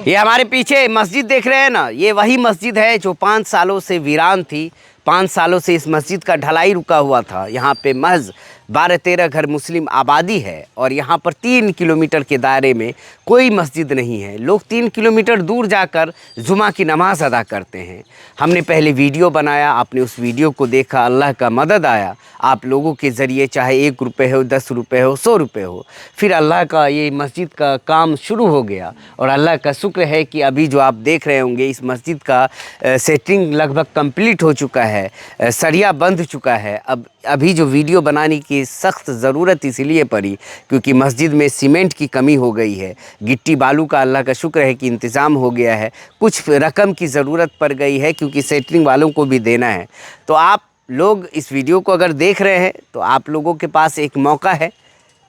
ये हमारे पीछे मस्जिद देख रहे हैं ना, ये वही मस्जिद है जो 5 सालों से वीरान थी। 5 सालों से इस मस्जिद का ढलाई रुका हुआ था। यहाँ पे महज 12-13 घर मुस्लिम आबादी है और यहाँ पर 3 किलोमीटर के दायरे में कोई मस्जिद नहीं है। लोग 3 किलोमीटर दूर जाकर जुमा की नमाज़ अदा करते हैं। हमने पहले वीडियो बनाया, आपने उस वीडियो को देखा, अल्लाह का मदद आया आप लोगों के ज़रिए, चाहे 1 रुपये हो, 10 रुपये हो, 100 रुपये हो। फिर अल्लाह का ये मस्जिद का काम शुरू हो गया और अल्लाह का शुक्र है कि अभी जो आप देख रहे होंगे इस मस्जिद का सेटिंग लगभग कंप्लीट हो चुका है, सरिया बंध चुका है। अभी जो वीडियो बनाने की सख्त ज़रूरत इसलिए पड़ी क्योंकि मस्जिद में सीमेंट की कमी हो गई है। गिट्टी बालू का अल्लाह का शुक्र है कि इंतज़ाम हो गया है। कुछ रकम की ज़रूरत पड़ गई है क्योंकि सेटरिंग वालों को भी देना है। तो आप लोग इस वीडियो को अगर देख रहे हैं तो आप लोगों के पास एक मौका है,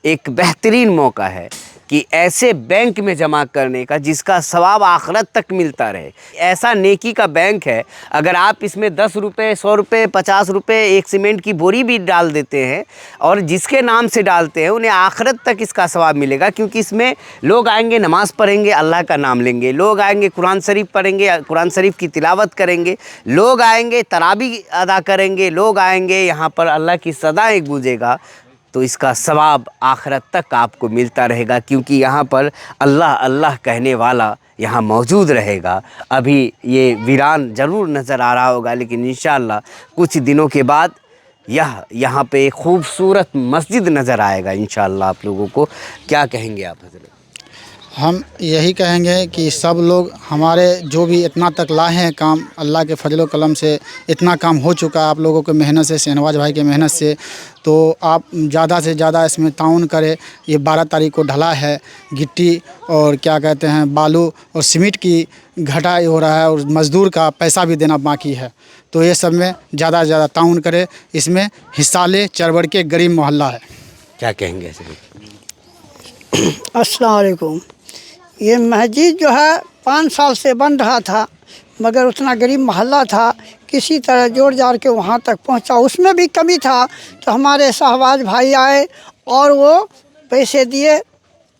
एक बेहतरीन मौका है कि ऐसे बैंक में जमा करने का जिसका सवाब आखिरत तक मिलता रहे। ऐसा नेकी का बैंक है, अगर आप इसमें 10 रुपये, 100 रुपये, 50 रुपये एक सीमेंट की बोरी भी डाल देते हैं और जिसके नाम से डालते हैं उन्हें आखिरत तक इसका सवाब मिलेगा। क्योंकि इसमें लोग आएंगे, नमाज़ पढ़ेंगे, अल्लाह का नाम लेंगे, लोग आएंगे कुरान शरीफ पढ़ेंगे, कुरान शरीफ की तिलावत करेंगे, लोग आएंगे तरावी अदा करेंगे, लोग आएंगे यहाँ पर अल्लाह की सदाएँ गूंजेगा। तो इसका सवाब आखिरत तक आपको मिलता रहेगा क्योंकि यहाँ पर अल्लाह अल्लाह कहने वाला यहाँ मौजूद रहेगा। अभी ये वीरान ज़रूर नज़र आ रहा होगा लेकिन इंशाअल्लाह कुछ दिनों के बाद यहाँ पे एक खूबसूरत मस्जिद नज़र आएगा इंशाअल्लाह आप लोगों को। क्या कहेंगे आप हज़रत? हम यही कहेंगे कि सब लोग हमारे जो भी इतना तक लाए हैं काम, अल्लाह के फजल कलम से इतना काम हो चुका है आप लोगों की मेहनत से, शहनवाज भाई की मेहनत से। तो आप ज़्यादा से ज़्यादा इसमें ताउन करें। ये 12 तारीख को ढला है, गिट्टी और क्या कहते हैं बालू और सीमेंट की घटाई हो रहा है और मज़दूर का पैसा भी देना बाकी है। तो ये सब में ज़्यादा से ज़्यादा ताउन करें, इसमें हिस्सा ले। चरबड़ के गरीब मोहल्ला है। क्या कहेंगे? अस्सलाम वालेकुम। ये मस्जिद जो है 5 साल से बन रहा था मगर उतना गरीब मोहल्ला था, किसी तरह जोड़ जाड़ के वहाँ तक पहुँचा। उसमें भी कमी था तो हमारे शहबाज भाई आए और वो पैसे दिए,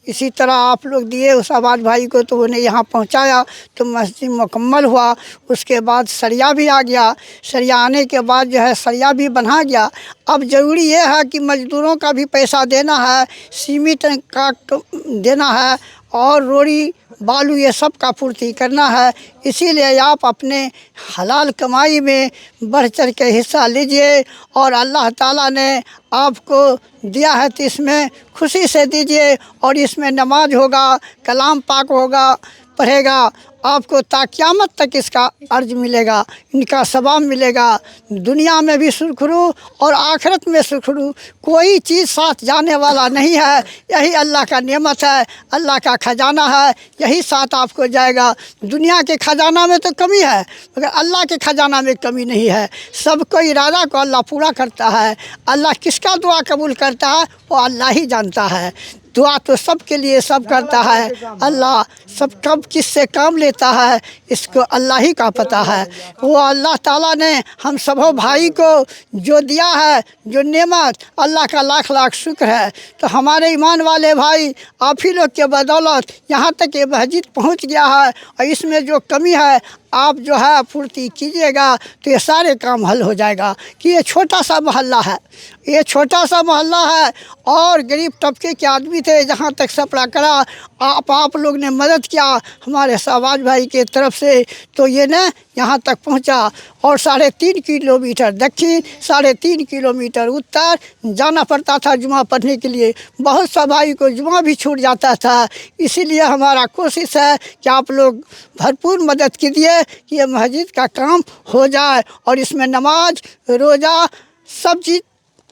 इसी तरह आप लोग दिए उस शहबाज भाई को तो उन्हें यहाँ पहुँचाया तो मस्जिद मुकम्मल हुआ। उसके बाद सरिया भी आ गया, सरिया आने के बाद जो है सरिया भी बना गया। अब ज़रूरी ये है कि मज़दूरों का भी पैसा देना है, सीमेंट का देना है और रोड़ी बालू ये सब का पूर्ति करना है। इसीलिए आप अपने हलाल कमाई में बढ़ चढ़ के हिस्सा लीजिए और अल्लाह ताला ने आपको दिया है तो इसमें खुशी से दीजिए। और इसमें नमाज होगा, कलाम पाक होगा, पढ़ेगा, आपको ता क़यामत तक इसका अर्ज मिलेगा, इनका सवाब मिलेगा। दुनिया में भी सुरखरू और आखिरत में सुरखरू, कोई चीज़ साथ जाने वाला नहीं है। यही अल्लाह का नेमत है, अल्लाह का ख़जाना है, यही साथ आपको जाएगा। दुनिया के ख़जाना में तो कमी है मगर अल्लाह के ख़जाना में कमी नहीं है। सबको इरादा को अल्लाह पूरा करता है। अल्लाह किसका दुआ कबूल करता है वो अल्लाह ही जानता है। दुआ तो सब के लिए सब करता है। अल्लाह सब कब किससे काम लेता है इसको अल्लाह ही का पता है। वो अल्लाह ताला ने हम सबों भाई को जो दिया है, जो नेमत, अल्लाह का लाख लाख शुक्र है। तो हमारे ईमान वाले भाई आप ही लोग के बदौलत यहाँ तक ये मस्जिद पहुँच गया है और इसमें जो कमी है आप जो है पूर्ति कीजिएगा तो ये सारे काम हल हो जाएगा। कि ये छोटा सा मोहल्ला है, ये छोटा सा मोहल्ला है और गरीब तबके के आदमी थे। जहाँ तक सपड़ा करा आप लोग ने मदद किया हमारे शहबाज भाई के तरफ से तो ये न यहाँ तक पहुँचा। और 3.5 किलोमीटर दक्षिण, 3.5 किलोमीटर उत्तर जाना पड़ता था जुमा पढ़ने के लिए। बहुत सा भाई को जुमा भी छूट जाता था। इसीलिए हमारा कोशिश है कि आप लोग भरपूर मदद कीजिए कि ये मस्जिद का काम हो जाए और इसमें नमाज, रोज़ा, सब चीज़,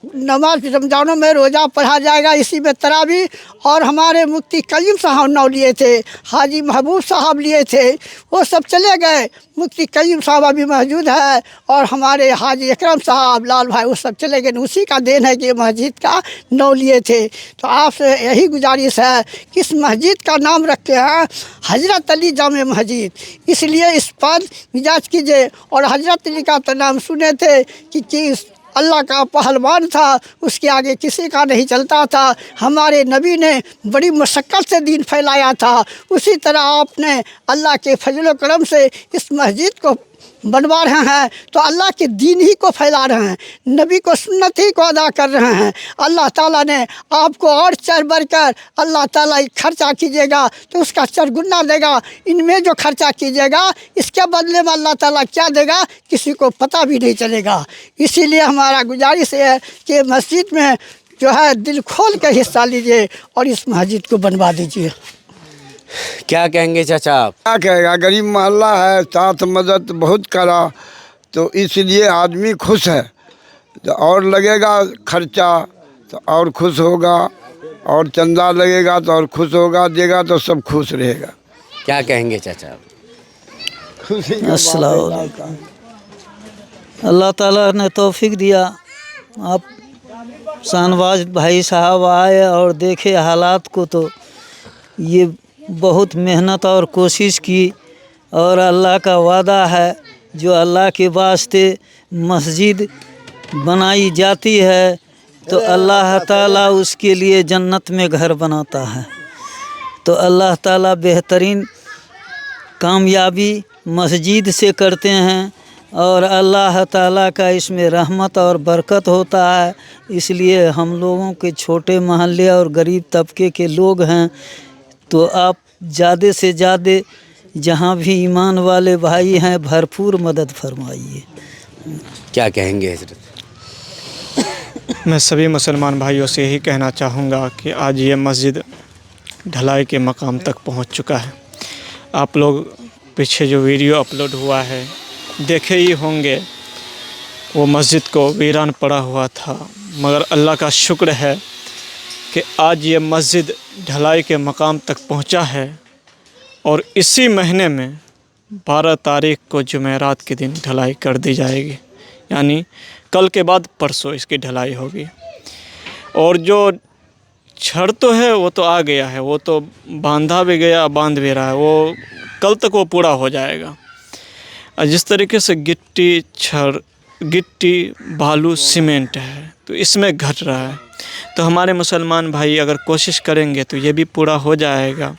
नमाज रमज़ानों में रोज़ा पढ़ा जाएगा, इसी में तरावी। और हमारे मुफ्ती कलीम साहब नाम लिए थे, हाजी महबूब साहब लिए थे, वो सब चले गए। मुफ्ती कलीम साहब अभी मौजूद है और हमारे हाजी अकरम साहब, लाल भाई, वो सब चले गए। उसी का देन है कि मस्जिद का नाम लिए थे। तो आपसे यही गुजारिश है कि इस मस्जिद का नाम रखे हैं हज़रत अली जामे मस्जिद, इसलिए इस पर मिजाज कीजिए। और हज़रत अली का तो नाम सुने थे कि अल्लाह का पहलवान था, उसके आगे किसी का नहीं चलता था। हमारे नबी ने बड़ी मशक्क़त से दीन फैलाया था। उसी तरह आपने अल्लाह के फजल करम से इस मस्जिद को बनवा रहे हैं तो अल्लाह के दीन ही को फैला रहे हैं, नबी को सुन्नत ही को अदा कर रहे हैं। अल्लाह ताला ने आपको और चढ़ बढ़कर अल्लाह ताला खर्चा कीजिएगा तो उसका चरगुना देगा। इनमें जो खर्चा कीजिएगा इसके बदले में अल्लाह ताला क्या देगा किसी को पता भी नहीं चलेगा। इसीलिए हमारा गुजारिश है कि मस्जिद में जो है दिल खोल कर हिस्सा लीजिए और इस मस्जिद को बनवा दीजिए। क्या कहेंगे चाचा आप? क्या कहेगा, गरीब मोहल्ला है, साथ मदद बहुत करा तो इसलिए आदमी खुश है। तो और लगेगा खर्चा तो और खुश होगा, और चंदा लगेगा तो और खुश होगा, देगा तो सब खुश रहेगा। क्या कहेंगे चाचा आप? खुशी अस्सलाम वालेकुम। अल्लाह ताला ने तौफीक दिया, आप शाहनवाज भाई साहब आए और देखे हालात को, तो ये बहुत मेहनत और कोशिश की और अल्लाह का वादा है जो अल्लाह के वास्ते मस्जिद बनाई जाती है तो अल्लाह ताला उसके लिए जन्नत में घर बनाता है। तो अल्लाह ताला बेहतरीन कामयाबी मस्जिद से करते हैं और अल्लाह ताला का इसमें रहमत और बरकत होता है। इसलिए हम लोगों के छोटे महल्ले और गरीब तबके के लोग हैं तो आप ज़्यादा से ज़्यादा जहाँ भी ईमान वाले भाई हैं भरपूर मदद फरमाइए। क्या कहेंगे हजरत? मैं सभी मुसलमान भाइयों से यही कहना चाहूँगा कि आज ये मस्जिद ढलाई के मकाम तक पहुँच चुका है। आप लोग पीछे जो वीडियो अपलोड हुआ है देखे ही होंगे, वो मस्जिद को वीरान पड़ा हुआ था, मगर अल्लाह का शुक्र है कि आज ये मस्जिद ढलाई के मकाम तक पहुंचा है और इसी महीने में 12 तारीख को जुमेरात के दिन ढलाई कर दी जाएगी, यानी कल के बाद परसों इसकी ढलाई होगी। और जो छड़ तो है वो तो आ गया है, वो तो बांधा भी गया, बांध भी रहा है, वो कल तक वो पूरा हो जाएगा। और जिस तरीके से गिट्टी बालू सीमेंट है तो इसमें घट रहा है, तो हमारे मुसलमान भाई अगर कोशिश करेंगे तो ये भी पूरा हो जाएगा।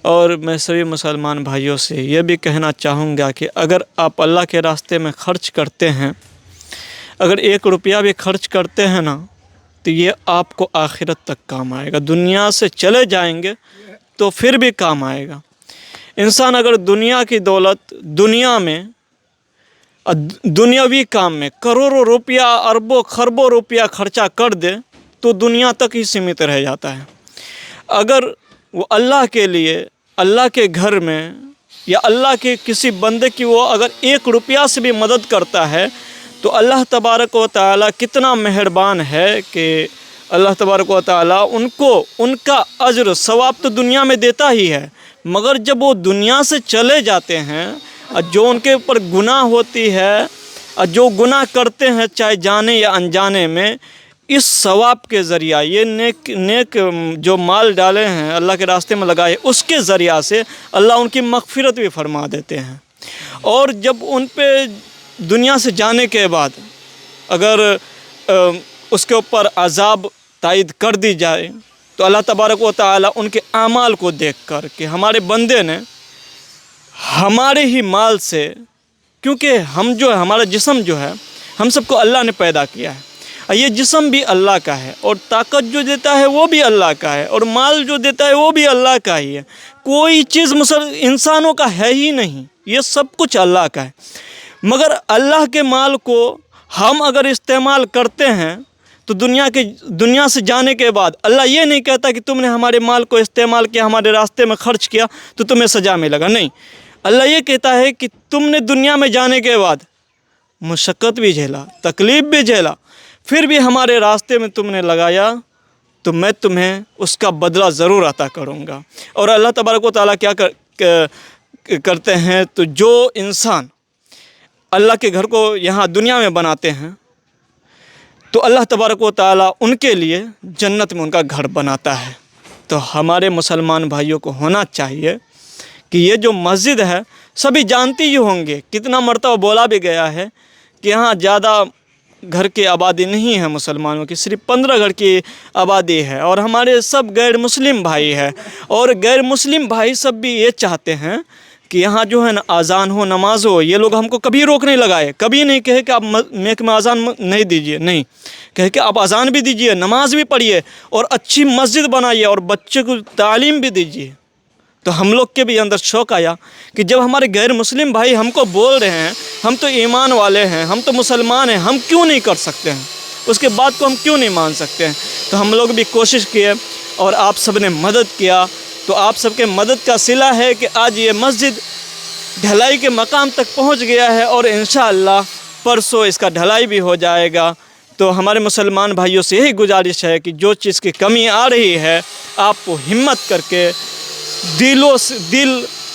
और मैं सभी मुसलमान भाइयों से ये भी कहना चाहूँगा कि अगर आप अल्लाह के रास्ते में ख़र्च करते हैं, अगर 1 रुपया भी खर्च करते हैं ना, तो ये आपको आखिरत तक काम आएगा। दुनिया से चले जाएंगे तो फिर भी काम आएगा। इंसान अगर दुनिया की दौलत दुनिया में दुनियावी काम में करोड़ों रुपया, अरबों खरबों रुपया खर्चा कर दे तो दुनिया तक ही सीमित रह जाता है। अगर वो अल्लाह के लिए, अल्लाह के घर में या अल्लाह के किसी बंदे की वो अगर 1 रुपया से भी मदद करता है तो अल्लाह तबारक व तआला कितना मेहरबान है कि अल्लाह तबारक व तआला उनको उनका अज्र सवाब तो दुनिया में देता ही है, मगर जब वो दुनिया से चले जाते हैं और जो उनके ऊपर गुनाह होती है और जो गुनाह करते हैं चाहे जाने या अनजाने में, इस सवाब के ज़रिया ये नेक जो माल डाले हैं अल्लाह के रास्ते में लगाए, उसके ज़रिया से अल्लाह उनकी मग़फ़िरत भी फरमा देते हैं। और जब उन पे दुनिया से जाने के बाद अगर उसके ऊपर अज़ाब तायद कर दी जाए तो अल्लाह तबारक व तआला उनके आमाल को देख कर कि हमारे बंदे ने हमारे ही माल से, क्योंकि हम जो है हमारा जिस्म जो है हम सबको अल्लाह ने पैदा किया है, ये जिस्म भी अल्लाह का है और ताकत जो देता है वो भी अल्लाह का है और माल जो देता है वो भी अल्लाह का ही है। कोई चीज़ इंसानों का है ही नहीं, ये सब कुछ अल्लाह का है। मगर अल्लाह के माल को हम अगर इस्तेमाल करते हैं तो दुनिया से जाने के बाद अल्लाह ये नहीं कहता कि तुमने हमारे माल को इस्तेमाल किया, हमारे रास्ते में खर्च किया तो तुम्हें सज़ा मिलेगा। नहीं, अल्लाह ये कहता है कि तुमने दुनिया में जाने के बाद मुशक्क़त भी झेला, तकलीफ़ भी झेला, फिर भी हमारे रास्ते में तुमने लगाया तो मैं तुम्हें उसका बदला ज़रूर अता करूँगा। और अल्लाह तबारक व तआला क्या करते हैं, तो जो इंसान अल्लाह के घर को यहाँ दुनिया में बनाते हैं तो अल्लाह तबारक व तआला उनके लिए जन्नत में उनका घर बनाता है। तो हमारे मुसलमान भाइयों को होना चाहिए कि ये जो मस्जिद है सभी जानती ही होंगे, कितना मरतबा बोला भी गया है कि यहाँ ज़्यादा घर की आबादी नहीं है मुसलमानों की, सिर्फ 15 घर की आबादी है। और हमारे सब गैर मुस्लिम भाई है, और गैर मुस्लिम भाई सब भी ये चाहते हैं कि यहाँ जो है ना अज़ान हो, नमाज हो। ये लोग हमको कभी रोक नहीं लगाए, कभी नहीं कहे कि आप मेक में अज़ान नहीं दीजिए, नहीं कहे कि आप अज़ान भी दीजिए, नमाज भी पढ़िए और अच्छी मस्जिद बनाइए और बच्चे को तालीम भी दीजिए। तो हम लोग के भी अंदर शौक़ आया कि जब हमारे गैर मुस्लिम भाई हमको बोल रहे हैं, हम तो ईमान वाले हैं, हम तो मुसलमान हैं, हम क्यों नहीं कर सकते हैं, उसके बाद को हम क्यों नहीं मान सकते हैं। तो हम लोग भी कोशिश किए और आप सब ने मदद किया। तो आप सबके मदद का सिला है कि आज ये मस्जिद ढलाई के मकाम तक पहुंच गया है और इंशाअल्लाह परसों इसका ढलाई भी हो जाएगा। तो हमारे मुसलमान भाइयों से यही गुजारिश है कि जो चीज़ की कमी आ रही है, आपको हिम्मत करके दिल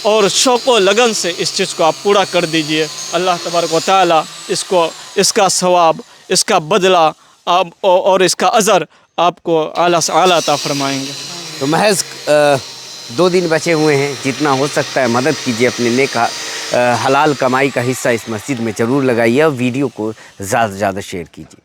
और शौक़ व लगन से इस चीज़ को आप पूरा कर दीजिए। अल्लाह तबारक व तआला इसका सवाब, इसका बदला आप और इसका अज़र आपको आला से आला अता फरमाएंगे। तो महज 2 दिन बचे हुए हैं, जितना हो सकता है मदद कीजिए, अपने नेक हलाल कमाई का हिस्सा इस मस्जिद में ज़रूर लगाइए और वीडियो को ज़्यादा से ज़्यादा शेयर कीजिए।